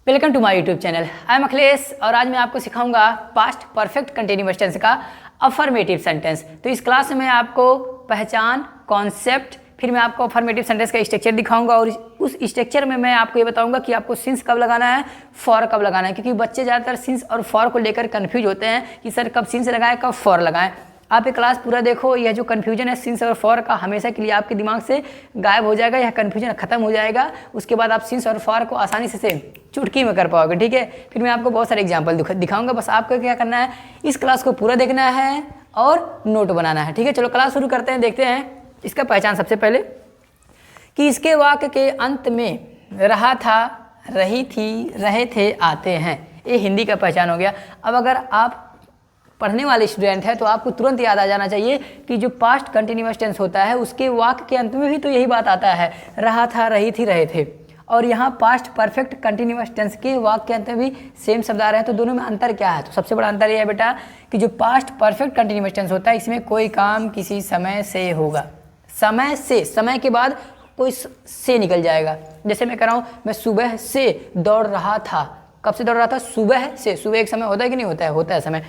Welcome to my YouTube channel. I am Akhilesh और आज मैं आपको सिखाऊंगा पास्ट परफेक्ट कंटिन्यूअस टेंस का अफर्मेटिव सेंटेंस। तो इस क्लास में मैं आपको पहचान, कॉन्सेप्ट, फिर मैं आपको अफर्मेटिव सेंटेंस का स्ट्रक्चर दिखाऊंगा और उस स्ट्रक्चर में मैं आपको ये बताऊंगा कि आपको सिंस कब लगाना है, फॉर कब लगाना है, क्योंकि बच्चे ज़्यादातर सिंस और फॉर को लेकर कन्फ्यूज होते हैं कि सर कब सिंस लगाएं कब फॉर लगाएं। आप ये क्लास पूरा देखो, यह जो कन्फ्यूजन है सिंस और फॉर का हमेशा के लिए आपके दिमाग से गायब हो जाएगा, यह कन्फ्यूजन खत्म हो जाएगा। उसके बाद आप सिंस और फॉर को आसानी से चुटकी में कर पाओगे, ठीक है। फिर मैं आपको बहुत सारे एग्जाम्पल दिखाऊंगा, बस आपको क्या करना है, इस क्लास को पूरा देखना है और नोट बनाना है, ठीक है। चलो क्लास शुरू करते हैं। देखते हैं इसका पहचान। सबसे पहले कि इसके वाक्य के अंत में रहा था, रही थी, रहे थे, आते हैं, ये हिंदी का पहचान हो गया। अब अगर आप पढ़ने वाले स्टूडेंट है तो आपको तुरंत याद आ जाना चाहिए कि जो पास्ट कंटिन्यूअस टेंस होता है उसके वाक्य के अंत में भी तो यही बात आता है, रहा था, रही थी, रहे थे। और यहाँ पास्ट परफेक्ट कंटिन्यूअस टेंस के वाक्य के अंत में भी सेम शब्द आ रहे हैं। तो दोनों में अंतर क्या है? तो सबसे बड़ा अंतर यह है बेटा कि जो पास्ट परफेक्ट कंटिन्यूअस टेंस होता है इसमें कोई काम किसी समय से होगा। समय से, समय के बाद कोई से निकल जाएगा। जैसे मैं कह रहा हूँ मैं सुबह से दौड़ रहा था। कब से दौड़ रहा था? सुबह से। सुबह एक समय होता है कि नहीं होता है? होता है समय।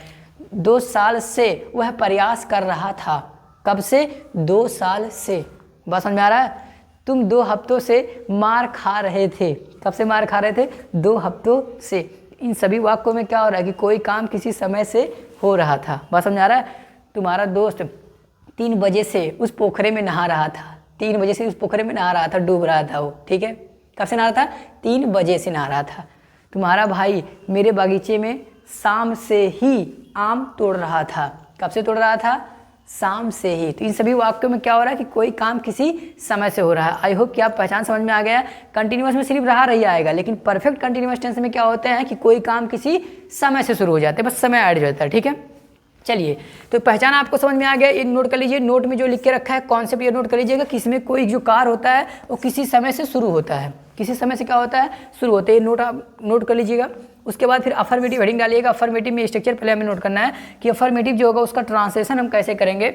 2 साल से वह प्रयास कर रहा था। कब से? 2 साल से। बात समझ में आ रहा है? तुम 2 हफ्तों से मार खा रहे थे। कब से मार खा रहे थे? 2 हफ्तों से। इन सभी वाक्यों में क्या हो रहा है कि कोई काम किसी समय से हो रहा था। बात समझ आ रहा है? तुम्हारा दोस्त 3 बजे से उस पोखरे में नहा रहा था। 3 बजे से उस पोखरे में नहा रहा था, डूब रहा था वो, ठीक है। कब से नहा रहा था? 3 बजे से नहा रहा था। तुम्हारा भाई मेरे बागीचे में शाम से ही आम तोड़ रहा था। कब से तोड़ रहा था? शाम से ही। तो इन सभी वाक्यों में क्या हो रहा है कि कोई काम किसी समय से हो रहा है। आई होप कि आप पहचान समझ में आ गया है। कंटिन्यूअस में सिर्फ रहा रही आएगा, लेकिन परफेक्ट कंटिन्यूअस टेंस में क्या होता है कि कोई काम किसी समय से शुरू हो जाते हैं, बस समय ऐड हो जाता है, ठीक है। चलिए, तो पहचान आपको समझ में आ गया। ये नोट कर लीजिए, नोट में जो लिख के रखा है कॉन्सेप्ट ये नोट कर लीजिएगा कि इसमें कोई जो कार्य होता है वो किसी समय से शुरू होता है। किसी समय से क्या होता है? शुरू होते हैं। नोट आप नोट कर लीजिएगा। उसके बाद फिर अफर्मेटिव हेडिंग डालिएगा। अफर्मेटिव में स्ट्रक्चर पहले हमें नोट करना है कि अफर्मेटिव जो होगा उसका ट्रांसलेशन हम कैसे करेंगे।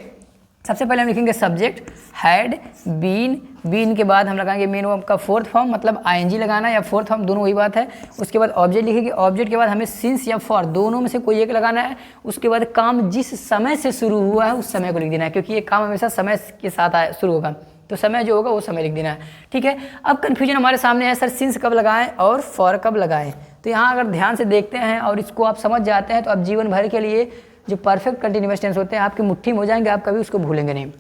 सबसे पहले हम लिखेंगे सब्जेक्ट, हैड, बीन। बीन के बाद हम लगाएंगे मेन वर्ब का फोर्थ फॉर्म, मतलब आईएनजी लगाना या फोर्थ फॉर्म, दोनों वही बात है। उसके बाद ऑब्जेक्ट लिखेंगे। ऑब्जेक्ट के बाद हमें सिंस या फॉर, दोनों में से कोई एक लगाना है। उसके बाद काम जिस समय से शुरू हुआ है उस समय को लिख देना है, क्योंकि ये काम हमेशा समय के साथ शुरू होगा, तो समय जो होगा वो समय लिख देना है, ठीक है। अब कन्फ्यूजन हमारे सामने है, सर सिंस कब लगाएं और फॉर कब लगाएं। तो यहाँ अगर ध्यान से देखते हैं और इसको आप समझ जाते हैं तो आप जीवन भर के लिए जो परफेक्ट कंटिन्यूअस टेंस होते हैं आपकी मुट्ठी में हो जाएंगे, आप कभी उसको भूलेंगे नहीं।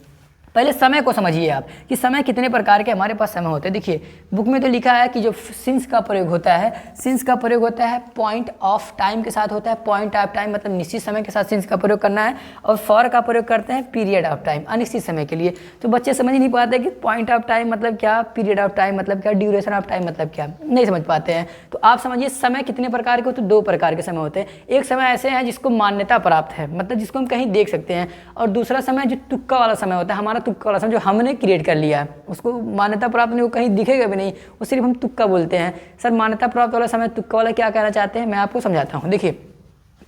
पहले समय को समझिए आप कि समय कितने प्रकार के हमारे पास समय होते हैं। देखिए बुक में तो लिखा है कि जो सिंस का प्रयोग होता है, सिंस का प्रयोग होता है पॉइंट ऑफ टाइम के साथ होता है। पॉइंट ऑफ टाइम मतलब निश्चित समय के साथ सिंस का प्रयोग करना है। और फॉर का प्रयोग करते हैं पीरियड ऑफ टाइम, अनिश्चित समय के लिए। तो बच्चे समझ नहीं पाते कि पॉइंट ऑफ टाइम मतलब क्या, पीरियड ऑफ टाइम मतलब क्या, ड्यूरेशन ऑफ टाइम मतलब क्या, नहीं समझ पाते हैं। तो आप समझिए समय कितने प्रकार के होते हैं? 2 प्रकार के समय होते हैं। एक समय ऐसे हैं जिसको मान्यता प्राप्त है, मतलब जिसको हम कहीं देख सकते हैं। और दूसरा समय जो तुक्का वाला समय होता है, हमारा तुक्का वाला समय जो हमने क्रिएट कर लिया है, उसको मान्यता प्राप्त नहीं, वो कहीं दिखेगा भी नहीं, वो सिर्फ हम तुक्का बोलते हैं। सर मान्यता प्राप्त वाला समय, तुक्का वाला क्या कहना चाहते हैं, मैं आपको समझाता हूँ। देखिए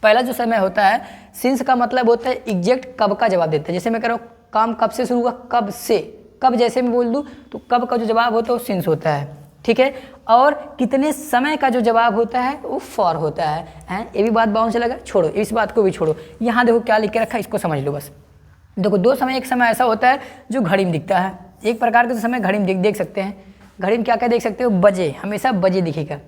पहला जो समय होता है सिंस का मतलब होता है एग्जैक्ट कब का जवाब देता है। जैसे मैं कह रहा हूँ काम कब से शुरू हुआ, कब से, कब जैसे मैं बोल दूँ तो कब का जो जवाब होता है वो सिंस होता है, ठीक है। और कितने समय का जो जवाब होता है वो फॉर होता है। ये भी बात बाउंड से लगा, छोड़ो इस बात को भी छोड़ो। यहाँ देखो क्या लिख के रखा है, इसको समझ लो बस। देखो 2 समय, एक समय ऐसा होता है जो घड़ी में दिखता है। एक प्रकार के समय घड़ी में देख सकते हैं। घड़ी में क्या क्या देख सकते हो? बजे, हमेशा बजे दिखेगा।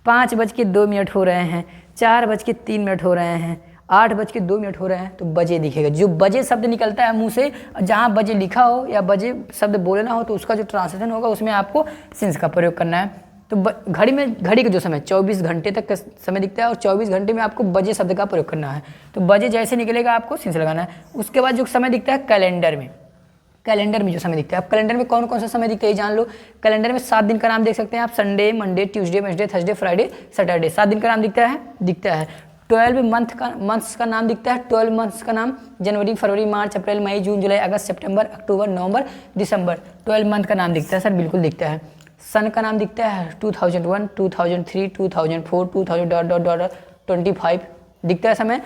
5:02 हो रहे हैं, 4:03 हो रहे हैं, 8:02 हो रहे हैं, तो बजे दिखेगा। जो बजे शब्द निकलता है मुंह से, जहाँ बजे लिखा हो या बजे शब्द बोलना हो तो उसका जो ट्रांसलेशन होगा उसमें आपको सिंस का प्रयोग करना है। तो घड़ी में, घड़ी का जो समय 24 घंटे तक का समय दिखता है और 24 घंटे में आपको बजे शब्द का प्रयोग करना है। तो बजे जैसे निकलेगा आपको सिंस लगाना है। उसके बाद जो समय दिखता है कैलेंडर में, कैलेंडर में जो समय दिखता है, अब कैलेंडर में कौन कौन सा समय दिखता है ये जान लो। कैलेंडर में 7 दिन का नाम देख सकते हैं आप, Sunday, Monday, Tuesday, Wednesday, Thursday, Friday, Saturday. 7 दिन का नाम दिखता है। 12 मंथ्स का नाम दिखता है। 12 मंथ्स का नाम जनवरी, फरवरी, मार्च, अप्रैल, मई, जून, जुलाई, अगस्त, सितंबर, अक्टूबर, नवंबर, दिसंबर। 12 मंथ का नाम दिखता है सर, बिल्कुल दिखता है। सन का नाम दिखता है 2001, 2003, 2004, 2000.25 दिखता है समय।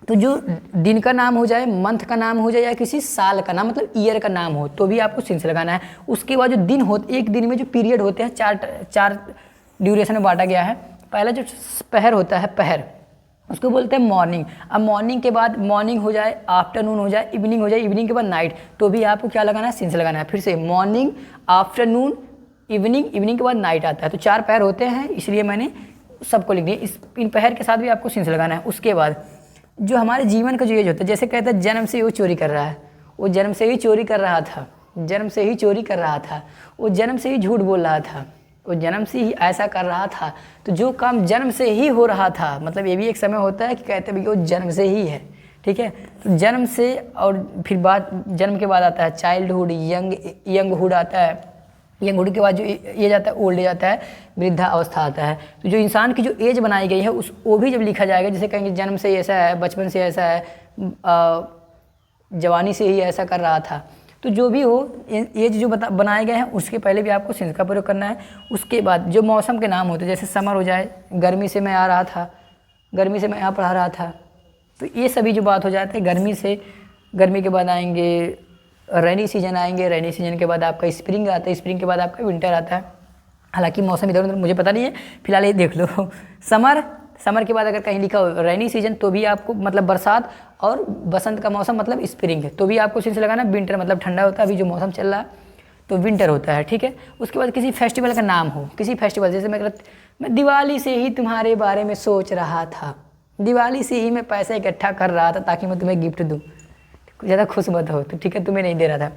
तो जो दिन का नाम हो जाए, मंथ का नाम हो जाए या किसी साल का नाम मतलब ईयर का नाम हो तो भी आपको सिंस लगाना है। उसके बाद जो दिन हो, एक दिन में जो पीरियड होते हैं चार ड्यूरेशन में बांटा गया है। पहला जो पहर होता है, पहर, उसको बोलते हैं मॉर्निंग। अब मॉर्निंग के बाद मॉर्निंग हो जाए, आफ्टरनून हो जाए, इवनिंग हो जाए, इवनिंग के बाद नाइट, तो भी आपको क्या लगाना है, सिंस लगाना है। फिर से मॉर्निंग, आफ्टरनून, इवनिंग, इवनिंग के बाद नाइट आता है। तो 4 पहर होते हैं, इसलिए मैंने सबको लिख दिया। इन पहर के साथ भी आपको सिंस लगाना है। उसके बाद जो हमारे जीवन का जो एज होता है, जैसे कहते हैं जन्म से ही वो चोरी कर रहा है, वो जन्म से ही चोरी कर रहा था, जन्म से ही चोरी कर रहा था, वो जन्म से ही झूठ बोल रहा था, वो जन्म से ही ऐसा कर रहा था। तो जो काम जन्म से ही हो रहा था, मतलब ये भी एक समय होता है कि कहते हैं भैया वो जन्म से ही है, ठीक है। तो जन्म से, और फिर बाद जन्म के बाद आता है चाइल्डहुड, यंगहुड आता है, यंगहुड के बाद जो ये जाता है ओल्ड एज आता है, वृद्धा अवस्था आता है। तो जो इंसान की जो एज बनाई गई है उस वो भी जब लिखा जाएगा, जैसे कहेंगे जन्म से ही ऐसा है, बचपन से ऐसा है, जवानी से ही ऐसा कर रहा था, तो जो भी हो एज जो बनाए गए हैं उसके पहले भी आपको सिंस का प्रयोग करना है। उसके बाद जो मौसम के नाम होते हैं, जैसे समर हो जाए, गर्मी से मैं आ रहा था, गर्मी से मैं यहाँ पढ़ा रहा था, तो ये सभी जो बात हो जाते हैं गर्मी से। गर्मी के बाद आएंगे रेनी सीजन, आएंगे रेनी सीजन के बाद आपका स्प्रिंग आता है, स्प्रिंग के बाद आपका विंटर आता है। हालांकि मौसम इधर उधर मुझे पता नहीं है, फिलहाल ये देख लो। समर, समर के बाद अगर कहीं लिखा हो रेनी सीजन तो भी आपको मतलब बरसात, और बसंत का मौसम मतलब स्प्रिंग है तो भी आपको सिंस लगाना। विंटर मतलब ठंडा होता है, अभी जो मौसम चल रहा है तो विंटर होता है, ठीक है। उसके बाद किसी फेस्टिवल का नाम हो, किसी फेस्टिवल, जैसे मैं दिवाली से ही तुम्हारे बारे में सोच रहा था, दिवाली से ही मैं पैसा इकट्ठा कर रहा था ताकि मैं तुम्हें गिफ्ट दूँ, ज़्यादा खुश मत हो तो ठीक है, तुम्हें नहीं दे रहा था।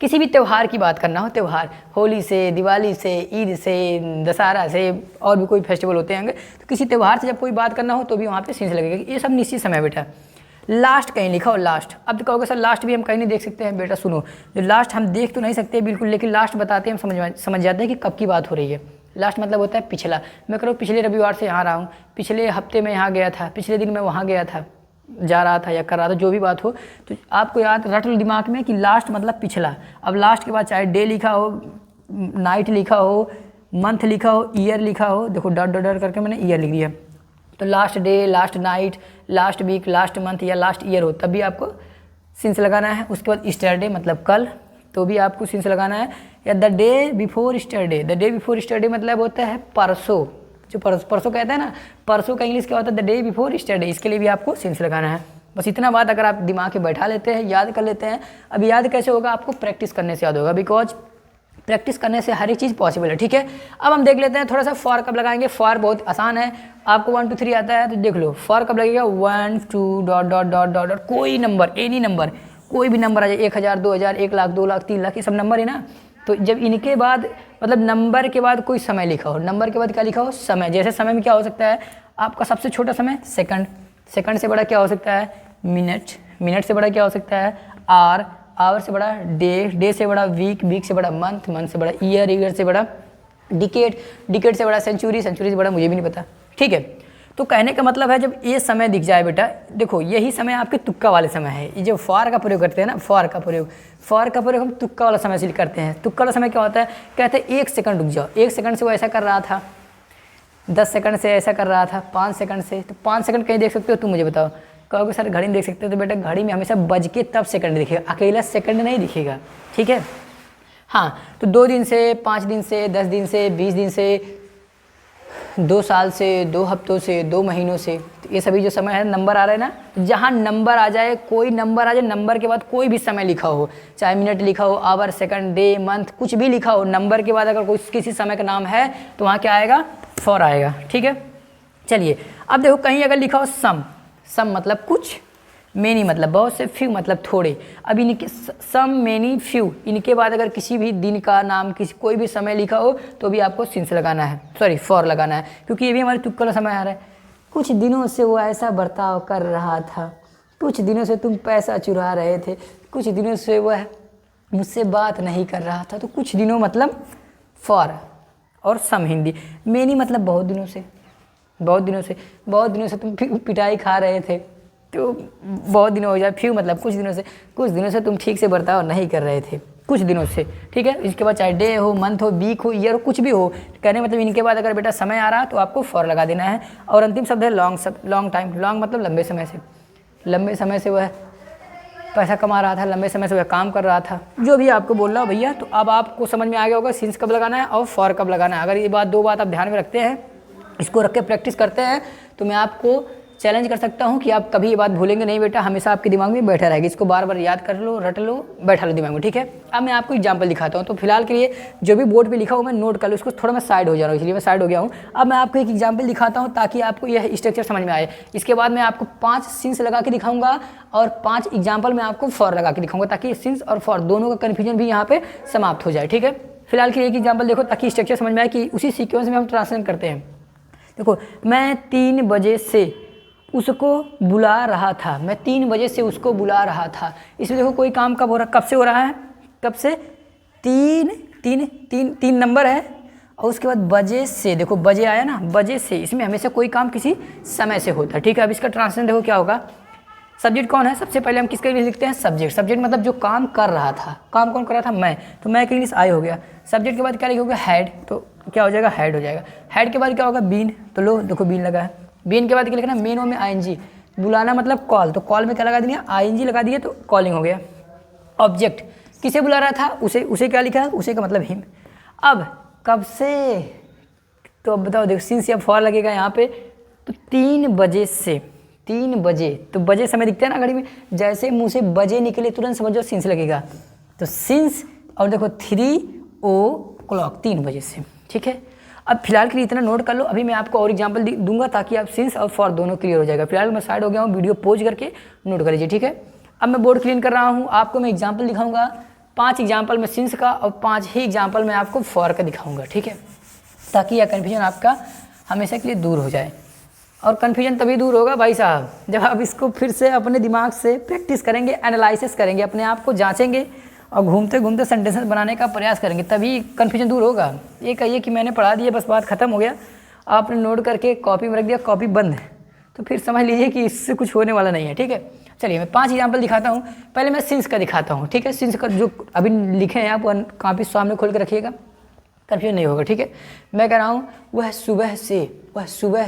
किसी भी त्यौहार की बात करना हो, त्यौहार होली से, दिवाली से, ईद से, दशहरा से, और भी कोई फेस्टिवल होते हैं, तो किसी त्यौहार से जब कोई बात करना हो तो भी वहाँ पे सिंस लगेगा। ये सब निश्चित समय बेटा। लास्ट कहीं लिखा हो, लास्ट, अब तो कहोगे सर लास्ट भी हम कहीं नहीं देख सकते हैं। बेटा सुनो, जो लास्ट हम देख तो नहीं सकते बिल्कुल, लेकिन लास्ट बताते हैं, हम समझ जाते हैं कि कब की बात हो रही है। लास्ट मतलब होता है पिछला। मैं कह रहा हूँ पिछले रविवार से यहाँ रहा हूँ, पिछले हफ्ते में यहाँ गया था, पिछले दिन मैं वहाँ गया था, जा रहा था या कर रहा था, जो भी बात हो, तो आपको याद रट लो दिमाग में कि लास्ट मतलब पिछला। अब लास्ट के बाद चाहे डे लिखा हो, नाइट लिखा हो, मंथ लिखा हो, ईयर लिखा हो, देखो डॉट डॉट डॉट करके मैंने ईयर लिख दिया, तो last day, last night, last week, last month या लास्ट ईयर हो तब भी आपको सिंस लगाना है। उसके बाद ईस्टरडे मतलब कल, तो भी आपको सिंस लगाना है। या the day before yesterday, the day before yesterday मतलब होता है परसों, जो परसों कहते हैं ना, परसों का इंग्लिश क्या होता है, द डे बिफोर ईस्टरडे, इसके लिए भी आपको सिंस लगाना है। बस इतना बात अगर आप दिमाग में बैठा लेते हैं, याद कर लेते हैं। अब याद कैसे होगा, आपको प्रैक्टिस करने से याद होगा, बिकॉज प्रैक्टिस करने से हर एक चीज़ पॉसिबल है, ठीक है। अब हम देख लेते हैं थोड़ा सा फॉर कब लगाएंगे। फॉर बहुत आसान है, आपको 1 2 3 आता है तो देख लो। फॉर कब लगेगा, 1 2 dot dot dot dot dot, कोई नंबर, एनी नंबर, कोई भी नंबर आ जाए, 1000, 2000, 1 लाख, 2 लाख, 3 लाख, ये सब नंबर है ना। तो जब इनके बाद मतलब नंबर के बाद कोई समय लिखा हो, नंबर के बाद क्या लिखा हो, समय। जैसे समय में क्या हो सकता है, आपका सबसे छोटा समय सेकंड, सेकंड से बड़ा क्या हो सकता है, मिनट, मिनट से बड़ा क्या हो सकता है, आवर, आवर से बड़ा डे, डे से बड़ा वीक, वीक से बड़ा मंथ, मंथ से बड़ा ईयर, ईयर से बड़ा डिकेड, डिकेड से बड़ा सेंचुरी, सेंचुरी से बड़ा मुझे भी नहीं पता, ठीक है। तो कहने का मतलब है जब ये समय दिख जाए बेटा, देखो यही समय आपके तुक्का वाले समय है। ये जो फॉर का प्रयोग करते हैं ना, फॉर का प्रयोग हम तुक्का वाला समय से करते हैं। तुक्का वाला समय क्या होता है, कहते हैं 1 सेकंड रुक जाओ, 1 सेकंड से वो ऐसा कर रहा था, 10 सेकंड से ऐसा कर रहा था, 5 सेकंड से, तो 5 सेकंड कहीं देख सकते हो, तुम मुझे बताओ। कहोगे सर घड़ी नहीं देख सकते, तो बेटा घड़ी में हमेशा बज के तब सेकंड दिखेगा, अकेला सेकंड नहीं दिखेगा, ठीक है। हाँ, तो 2 दिन से, 5 दिन से, 10 दिन से, 20 दिन से, 2 साल से, 2 हफ्तों से, 2 महीनों से, तो ये सभी जो समय है नंबर आ रहे हैं ना, जहाँ नंबर आ जाए, कोई नंबर आ जाए, नंबर के बाद कोई भी समय लिखा हो, चाहे मिनट लिखा हो, आवर, सेकंड, डे, मंथ, कुछ भी लिखा हो, नंबर के बाद अगर कोई किसी समय का नाम है तो वहाँ क्या आएगा, फॉर आएगा, ठीक है। चलिए अब देखो कहीं अगर लिखा हो सम, सम मतलब कुछ, मेनी मतलब बहुत से, फ्यू मतलब थोड़े। अब इनके सम, मेनी, फ्यू, इनके बाद अगर किसी भी दिन का नाम, किसी कोई भी समय लिखा हो तो भी आपको सिंस लगाना है, सॉरी फॉर लगाना है, क्योंकि ये भी हमारे तुक्का का समय आ रहा है। कुछ दिनों से वो ऐसा बर्ताव कर रहा था, कुछ दिनों से तुम पैसा चुरा रहे थे, कुछ दिनों से वह मुझसे बात नहीं कर रहा था, तो कुछ दिनों मतलब फॉर। और सम हिंदी, मेनी मतलब बहुत दिनों से, बहुत दिनों से, बहुत दिनों से तुम पिटाई खा रहे थे, तो बहुत दिनों हो जाए। फ्यू मतलब कुछ दिनों से, कुछ दिनों से तुम ठीक से बर्ताव नहीं कर रहे थे, कुछ दिनों से, ठीक है। इसके बाद चाहे डे हो, मंथ हो, वीक हो, ईयर हो, कुछ भी हो, कहने मतलब इनके बाद अगर बेटा समय आ रहा तो आपको फॉर लगा देना है। और अंतिम शब्द है लॉन्ग, लॉन्ग टाइम, लॉन्ग मतलब लंबे समय से, लंबे समय से वह पैसा कमा रहा था, लंबे समय से वह काम कर रहा था, जो भी आपको बोल रहा हो भैया। तो अब आपको समझ में आ गया होगा सिंस कब लगाना है और फॉर कब लगाना है। अगर ये बात 2 बात आप ध्यान में रखते हैं, इसको रख के प्रैक्टिस करते हैं, तो मैं आपको चैलेंज कर सकता हूं कि आप कभी ये बात भूलेंगे नहीं बेटा, हमेशा आपके दिमाग में बैठा रहेगा। इसको बार बार याद कर लो, रट लो, बैठा लो दिमाग में, ठीक है। अब मैं आपको एग्जांपल दिखाता हूं। तो फिलहाल के लिए जो भी बोर्ड पे लिखा हो मैं नोट कर लो, उसको थोड़ा मैं साइड हो जा रहा हूँ, इसलिए मैं साइड हो गया हूँ। अब मैं आपको एक एग्जाम्पल दिखाता हूँ ताकि आपको यह स्ट्रक्चर समझ में आए। इसके बाद मैं आपको 5 सिंस लगा के दिखाऊंगा और 5 एग्जाम्पल मैं आपको फॉर लगा के दिखाऊंगा, ताकि सिंस और फॉर दोनों का कन्फ्यूजन भी यहाँ पे समाप्त हो जाए, ठीक है। फिलहाल के लिए एक एग्जाम्पल देखो ताकि स्ट्रक्चर समझ में आए कि उसी सीक्वेंस में हम ट्रांसलेट करते हैं। देखो, मैं 3 बजे से उसको बुला रहा था, मैं 3 बजे से उसको बुला रहा था। इसमें देखो कोई काम कब हो रहा, कब से हो रहा है, कब से, 3 नंबर है और उसके बाद बजे से, देखो बजे आया ना, बजे से, इसमें हमेशा कोई काम किसी समय से होता है, ठीक है। अब इसका ट्रांसलेशन देखो क्या होगा। सब्जेक्ट कौन है, सबसे पहले हम किसके लिए लिखते हैं, सब्जेक्ट। सब्जेक्ट मतलब जो काम कर रहा था, काम कौन कर रहा था, मैं, तो मैं के इंग्लिश आई हो गया। सब्जेक्ट के बाद क्या लिखोगे, हैड, तो क्या हो जाएगा, हैड हो जाएगा। हैड के बाद क्या होगा, बीन, तो लो देखो बीन लगा है। बीन के बाद क्या लिखना, मेन में आईएनजी, बुलाना मतलब कॉल, तो कॉल में क्या लगा दिया, आईएनजी लगा दिया, तो कॉलिंग हो गया। ऑब्जेक्ट, किसे बुला रहा था, उसे क्या लिखा, उसे का मतलब हिम। अब कब से, तो अब बताओ, देखो सिंस या फॉर लगेगा यहाँ पे, तो 3 बजे से, 3 बजे, तो बजे समय दिखता है ना घड़ी में, जैसे मुंह से बजे निकले तुरंत समझो सिंस लगेगा। तो सिंस, और देखो 3 o'clock, 3 बजे से, ठीक है। अब फिलहाल के लिए इतना नोट कर लो, अभी मैं आपको और एग्जांपल दूंगा ताकि आप सिंस और फॉर दोनों क्लियर हो जाएगा। फिलहाल मैं साइड हो गया हूँ, वीडियो पॉज करके नोट कर लीजिए, ठीक है। अब मैं बोर्ड क्लीन कर रहा हूँ, आपको मैं एग्जांपल दिखाऊंगा, 5 एग्जांपल मैं सिंस का और 5 ही एग्जांपल मैं आपको फॉर का दिखाऊंगा, ठीक है, ताकि यह कन्फ्यूजन आपका हमेशा के लिए दूर हो जाए। और कन्फ्यूजन तभी दूर होगा भाई साहब जब आप इसको फिर से अपने दिमाग से प्रैक्टिस करेंगे, एनालिसिस करेंगे, अपने आप को जाँचेंगे और घूमते घूमते सेंटेंसेस बनाने का प्रयास करेंगे, तभी कन्फ्यूजन दूर होगा। ये कहिए कि मैंने पढ़ा दिया, बस बात खत्म हो गया, आपने नोट करके कॉपी में रख दिया, कॉपी बंद है, तो फिर समझ लीजिए कि इससे कुछ होने वाला नहीं है, ठीक है। चलिए मैं 5 एग्जाम्पल दिखाता हूँ। पहले मैं सिंस का दिखाता हूँ, ठीक है। सिंस का जो अभी लिखे हैं आप कॉपी सामने खोल कर रखिएगा, कन्फ्यूजन नहीं होगा, ठीक है। मैं कह रहा हूँ, वह सुबह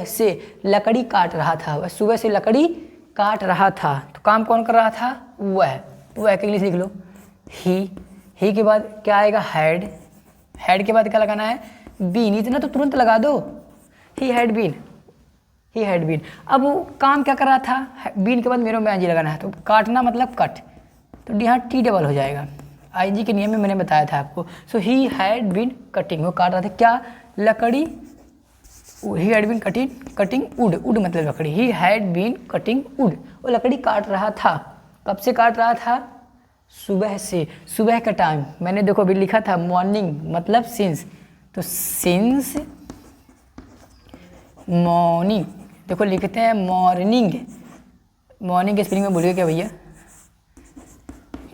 से लकड़ी काट रहा था, वह सुबह से लकड़ी काट रहा था, तो काम कौन कर रहा था, वह के इंग्लिश लिख लो, ही के बाद क्या आएगा, हैड के बाद क्या लगाना है, बीन, इतना तो तुरंत लगा दो, ही हैड बीन। अब वो काम क्या कर रहा था, बीन के बाद मेरे में आईएनजी लगाना है, तो काटना मतलब कट, तो यहाँ टी डबल हो जाएगा, आईएनजी के नियम में मैंने बताया था आपको। So he had been cutting, वो काट रहा था क्या, लकड़ी, he had been cutting wood मतलब लकड़ी, he had been cutting wood, वो लकड़ी काट रहा था। कब से काट रहा था, सुबह से, सुबह का टाइम, मैंने देखो अभी लिखा था मॉर्निंग मतलब सिंस, तो सिंस मॉर्निंग, देखो लिखते हैं मॉर्निंग के स्पेलिंग में बोलिए क्या भैया,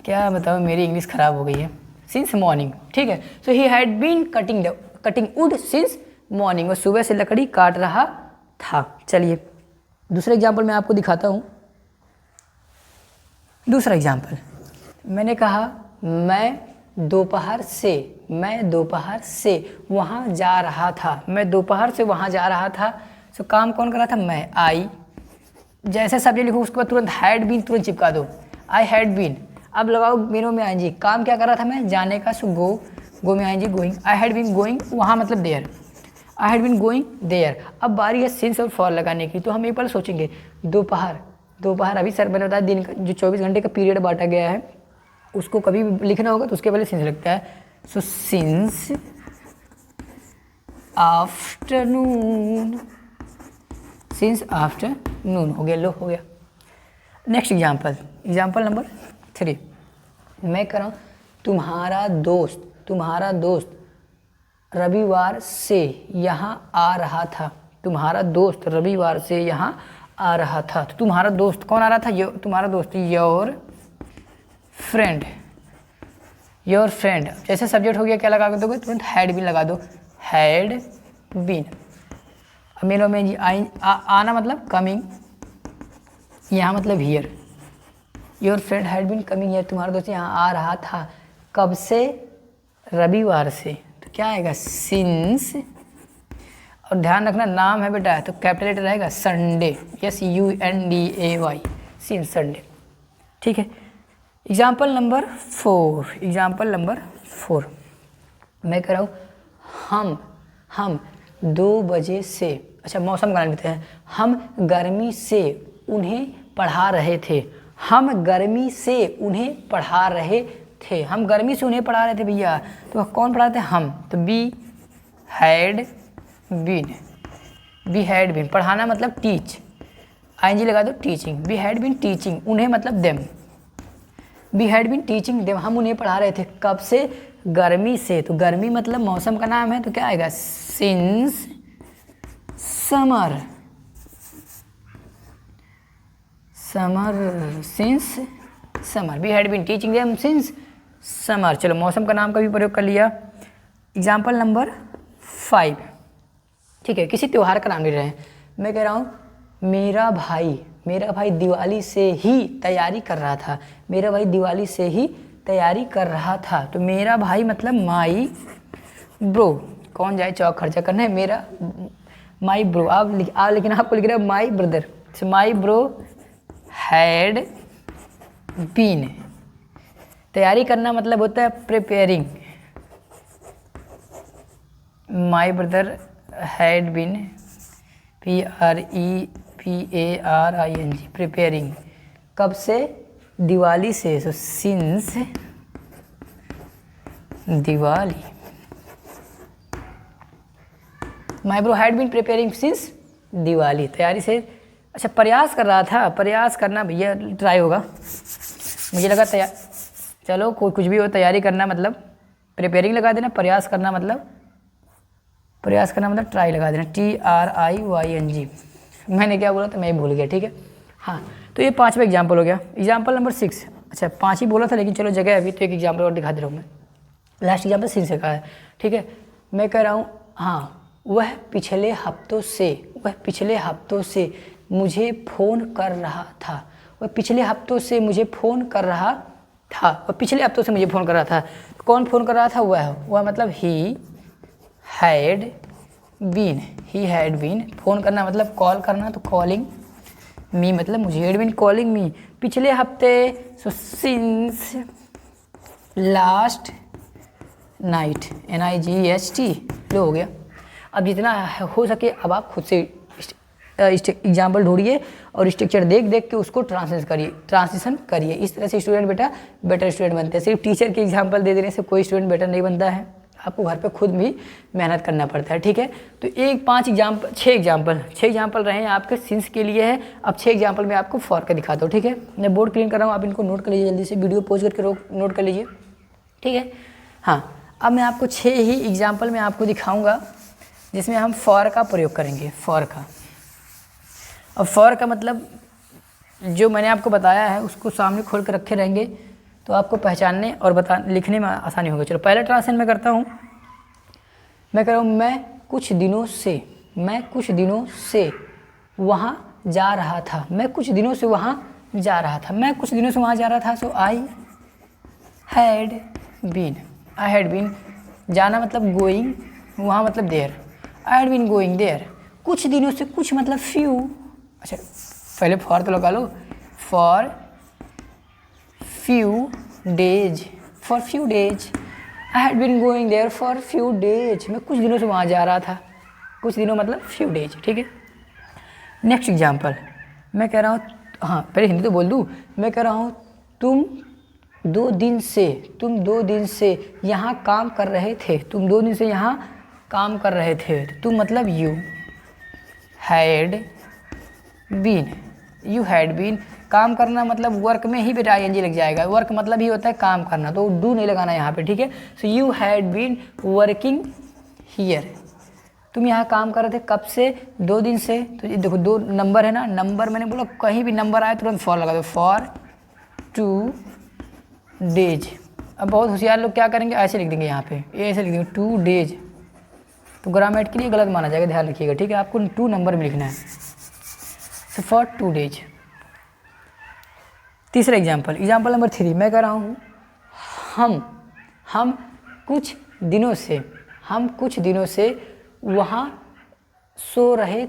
क्या बताओ, मेरी इंग्लिश ख़राब हो गई है, सिंस मॉर्निंग, ठीक है। So he had been cutting wood since morning, वो सुबह से लकड़ी काट रहा था। चलिए दूसरा एग्जाम्पल मैं आपको दिखाता हूँ। दूसरा एग्जाम्पल मैंने कहा, मैं दोपहर से वहाँ जा रहा था, मैं दोपहर से वहाँ जा रहा था। सो काम कौन कर रहा था, मैं, आई, जैसे सब्जेक्ट लिखो उसके बाद तुरंत हैड बीन तुरंत चिपका दो, आई हैड बीन। अब लगाओ मेनू में आईएनजी, काम क्या कर रहा था मैं, जाने का, सो गो में ING going, I had been going, वहाँ मतलब there, I had been going there. अब बारी है सिंस और फॉर लगाने की, तो हम एक बार सोचेंगे, दोपहर अभी सर मैंने बताया दिन का जो 24 घंटे का पीरियड बांटा गया है, उसको कभी भी लिखना होगा तो उसके पहले सिंस लगता है। सो सिंस आफ्टरनून हो गया, लो हो गया। नेक्स्ट एग्जाम्पल नंबर 3, मैं कह रहा हूँ, तुम्हारा दोस्त रविवार से यहाँ आ रहा था, तुम्हारा दोस्त रविवार से यहाँ आ रहा था। तो तुम्हारा दोस्त कौन आ रहा था, तुम्हारा दोस्त, योर फ्रेंड। जैसे सब्जेक्ट हो गया क्या लगा दोगे, तुरंत हैड बीन लगा दो, हैड बीन। मेनू में जी आना मतलब कमिंग, यहाँ मतलब here, your friend had been coming here, तुम्हारा दोस्त यहाँ आ रहा था, कब से, रविवार से, तो क्या आएगा, सिंस। और ध्यान रखना नाम है बेटा तो कैपिटल लेटर रहेगा, संडे, SUNDAY, सिंस संडे, ठीक है। एग्जाम्पल नंबर 4 मैं कह रहा हूँ हम 2 बजे से, अच्छा मौसम का नाम लेते हैं, हम गर्मी से उन्हें पढ़ा रहे थे। हम गर्मी से उन्हें पढ़ा रहे थे। हम गर्मी से उन्हें पढ़ा रहे थे भैया, तो कौन पढ़ाते हैं? हम। तो बी हैड बीन, पढ़ाना मतलब टीच, आईएनजी लगा दो, teaching. We had been teaching, उन्हें मतलब them. We had been teaching them, हम उन्हें पढ़ा रहे थे। कब से? गर्मी से। तो गर्मी मतलब मौसम का नाम है, तो क्या आएगा? Since summer. Since summer. We had been teaching them since summer. चलो मौसम का नाम का भी प्रयोग कर लिया। एग्जाम्पल नंबर 5, ठीक है, किसी त्यौहार का नाम ले रहे हैं। मैं कह रहा हूँ मेरा भाई दिवाली से ही तैयारी कर रहा था। मेरा भाई दिवाली से ही तैयारी कर रहा था। तो मेरा भाई मतलब माई ब्रो। कौन जाए चौक खर्चा करने? मेरा माई ब्रो। लेकिन आपको लिख रहे हो my brother. My bro had been. तैयारी करना मतलब होता है preparing. My brother had been PREPARING preparing. कब से? दिवाली से। So since Diwali. My bro had been preparing since Diwali. तैयारी से, अच्छा प्रयास कर रहा था। प्रयास करना भैया ट्राई होगा, मुझे लगा तैयार। चलो कुछ भी हो, तैयारी करना मतलब प्रिपेयरिंग लगा देना, प्रयास करना मतलब ट्राई लगा देना, TRIYNG। मैंने क्या बोला था मैं भूल गया, ठीक है। हाँ, तो ये 5वां एग्जाम्पल हो गया। एग्जाम्पल नंबर 6, अच्छा 5 ही बोला था लेकिन चलो जगह अभी तो एक एग्जाम्पल और दिखा दे रहा हूँ मैं। लास्ट एग्जाम्पल सिंस से का है, ठीक है। मैं कह रहा हूँ हाँ, वह पिछले हफ्तों से मुझे फ़ोन कर रहा था। वह पिछले हफ्तों से मुझे फ़ोन कर रहा था। कौन फ़ोन कर रहा था? वह मतलब ही हैड बीन। फ़ोन करना मतलब कॉल करना, तो कॉलिंग मी मतलब मुझे, हैड बीन कॉलिंग मी पिछले हफ्ते। So since last night, NIGHT। लो हो गया। अब जितना हो सके अब आप खुद से एग्जाम्पल ढूंढिए और स्ट्रक्चर देख के उसको ट्रांसलेशन करिए। इस तरह से स्टूडेंट बेटर स्टूडेंट बनते हैं। सिर्फ टीचर के एग्जाम्पल दे देने से कोई स्टूडेंट बेटर नहीं बनता है, आपको घर पे खुद भी मेहनत करना पड़ता है, ठीक है। तो 6 एग्जाम्पल रहे हैं आपके सिंस के लिए है। अब 6 एग्जाम्पल में आपको फॉर का दिखाता हूँ, ठीक है। मैं बोर्ड क्लीन कर रहा हूँ, आप इनको नोट कर लीजिए, जल्दी से वीडियो पॉज करके नोट कर लीजिए, ठीक है। हाँ, अब मैं आपको 6 ही एग्जाम्पल में आपको दिखाऊंगा जिसमें हम फॉर का प्रयोग करेंगे। फॉर का मतलब जो मैंने आपको बताया है उसको सामने खोल कर रखे रहेंगे तो आपको पहचानने और लिखने में आसानी होगी। चलो पहला ट्रांसलेशन मैं करता हूँ। मैं कह रहा हूँ मैं कुछ दिनों से वहाँ जा रहा था। मैं कुछ दिनों से वहाँ जा रहा था। So I had been. जाना मतलब गोइंग, वहाँ मतलब there. I had been going there. कुछ दिनों से, कुछ मतलब फ्यू। अच्छा पहले फॉर तो लगा लो। For few days. I had been going there for few days. मैं कुछ दिनों से वहाँ जा रहा था। कुछ दिनों मतलब फ्यू डेज, ठीक है। नेक्स्ट एग्जाम्पल मैं कह रहा हूँ, हाँ पहले हिंदी तो बोल दूँ। मैं कह रहा हूँ तुम 2 दिन से यहाँ काम कर रहे थे। तुम मतलब यू हैड बीन। काम करना मतलब वर्क में ही बेटा ING लग जाएगा। वर्क मतलब ही होता है काम करना, तो डू नहीं लगाना यहाँ पे, ठीक है। So you had been working here. तुम यहाँ काम कर रहे थे कब से? 2 दिन से। तो ये देखो 2 नंबर है ना, नंबर मैंने बोला कहीं भी नंबर आए तुरंत फॉर लगा दो। For 2 days. अब बहुत होशियार लोग क्या करेंगे, ऐसे लिख देंगे यहाँ पे, ऐसे लिख देंगे 2 डेज, तो ग्रामेट के लिए गलत माना जाएगा, ध्यान रखिएगा, ठीक है। आपको 2 नंबर में लिखना है। So for 2 days. तीसरा एग्जाम्पल नंबर 3 मैं कह रहा हूँ हम कुछ दिनों से वहाँ सो रहे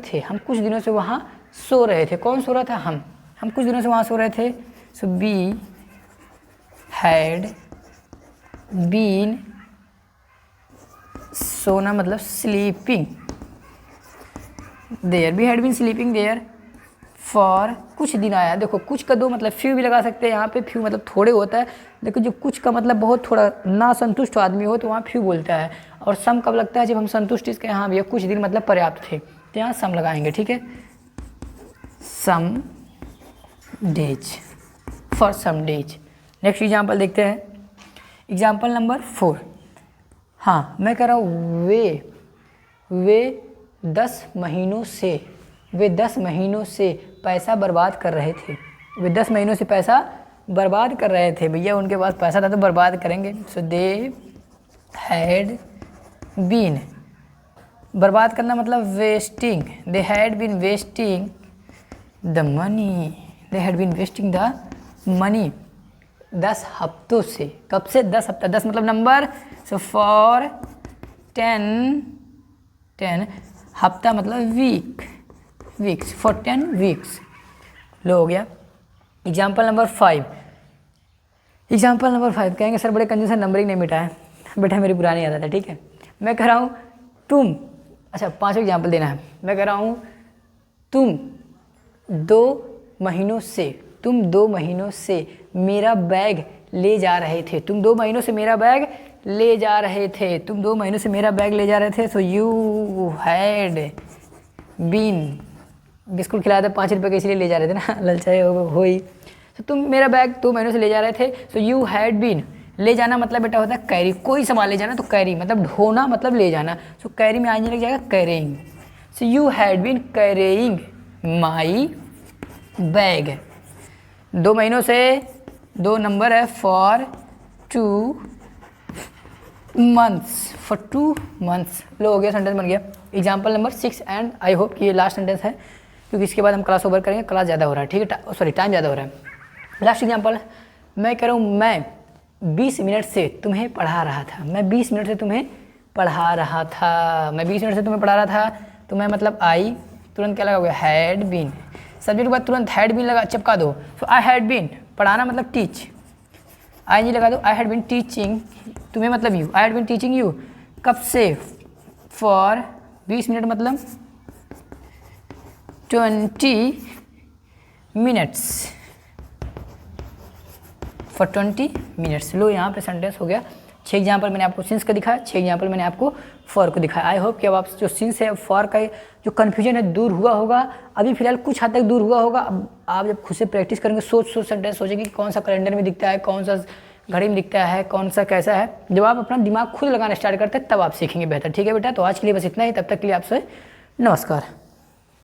थे। कौन सो रहा था? हम कुछ दिनों से वहाँ सो रहे थे। सो बी हैड बीन, सोना मतलब sleeping there, we had been sleeping there for, कुछ दिन आया। देखो कुछ का दो मतलब फ्यू भी लगा सकते हैं यहाँ पे, फ्यू मतलब थोड़े होता है, लेकिन जो कुछ का मतलब बहुत थोड़ा ना संतुष्ट आदमी हो तो वहाँ फ्यू बोलता है। और सम कब लगता है, जब हम संतुष्ट इसके हाँ भैया कुछ दिन मतलब पर्याप्त थे, तो यहाँ सम लगाएंगे, ठीक है। Some days, for some days. Next example देखते हैं, एग्जाम्पल नंबर 4। हाँ मैं कह रहा हूँ वे 10 महीनों से पैसा बर्बाद कर रहे थे। वे 10 महीनों से पैसा बर्बाद कर रहे थे, भैया उनके पास पैसा था तो बर्बाद करेंगे। सो दे हैड बीन, बर्बाद करना मतलब wasting, they had been wasting the money, they had been wasting the money 10 हफ्तों से। कब से? 10 हफ्ता, 10 मतलब नंबर, सो फॉर 10 हफ्ता मतलब वीक्स, फॉर 10 वीक्स। लो हो गया। एग्जाम्पल नंबर 5, एग्जाम्पल नंबर 5 कहेंगे सर बड़े कंजूस है, नंबरिंग नहीं मिटा है। बेटा मेरी पुरानी आदत है, ठीक है। मैं कह रहा हूँ तुम, अच्छा 5 एग्जाम्पल देना है। मैं कह रहा हूँ तुम 2 महीनों से मेरा बैग ले जा रहे थे। तुम 2 महीनों से मेरा बैग ले जा रहे थे। तुम 2 महीनों से मेरा बैग ले जा रहे थे। So you had been, biscuit खिलाया था 5 रुपये के, इसलिए ले जा रहे थे ना, ललचाए हो ही। तो तुम मेरा बैग 2 महीनों से ले जा रहे थे। सो यू हैड बीन, ले जाना मतलब बेटा होता है कैरी, कोई सामान ले जाना तो कैरी मतलब ढोना मतलब ले जाना। सो कैरी में आगे लग जाएगा carrying. So you had been carrying my bag. 2 महीनों से, 2 नंबर है, फॉर 2 मंथ्स, फॉर 2 मंथ्स। लो हो गया, सेंटेंस बन गया। Example number 6 and I hope कि ये लास्ट सेंटेंस है, क्योंकि इसके बाद हम क्लास ओवर करेंगे, क्लास ज़्यादा हो रहा है, ठीक है, सॉरी टाइम ज़्यादा हो रहा है। लास्ट एग्जाम्पल, मैं कह रहा हूँ मैं 20 मिनट से तुम्हें पढ़ा रहा था। मैं 20 मिनट से तुम्हें पढ़ा रहा था। मैं 20 मिनट से तुम्हें पढ़ा रहा था, तो मैं मतलब आई, तुरंत क्या लगा हुआ, हैड बीन। सब्जेक्ट के बाद तुरंत हैड बीन लगा, चिपका दो। सो आई हैड बीन, पढ़ाना मतलब टीच, आई जी लगा दो। आई हैड बीन टीचिंग तुम्हें मतलब you, I had been teaching you. कब से? फॉर 20 मिनट मतलब 20 मिनट्स, फॉर 20 मिनट्स। लो यहाँ पे सेंटेंस हो गया। 6 एग्जाम्पल मैंने आपको सिंस का दिखाया, 6 एग्जाम्पल मैंने आपको फॉर को दिखाया। आई होप कि अब आप जो सिंस है फॉर का जो कन्फ्यूजन है दूर हुआ होगा। अभी फिलहाल कुछ हद तक दूर हुआ होगा। अब आप जब खुद से प्रैक्टिस करेंगे, सोच सेंटेंस सोचेंगे कि कौन सा कैलेंडर में दिखता है, कौन सा घड़ी में दिखता है, कौन सा कैसा है। जब आप अपना दिमाग खुद लगाना स्टार्ट करते हैं तब आप सीखेंगे बेहतर, ठीक है बेटा। तो आज के लिए बस इतना ही, तब तक के लिए आपसे नमस्कार।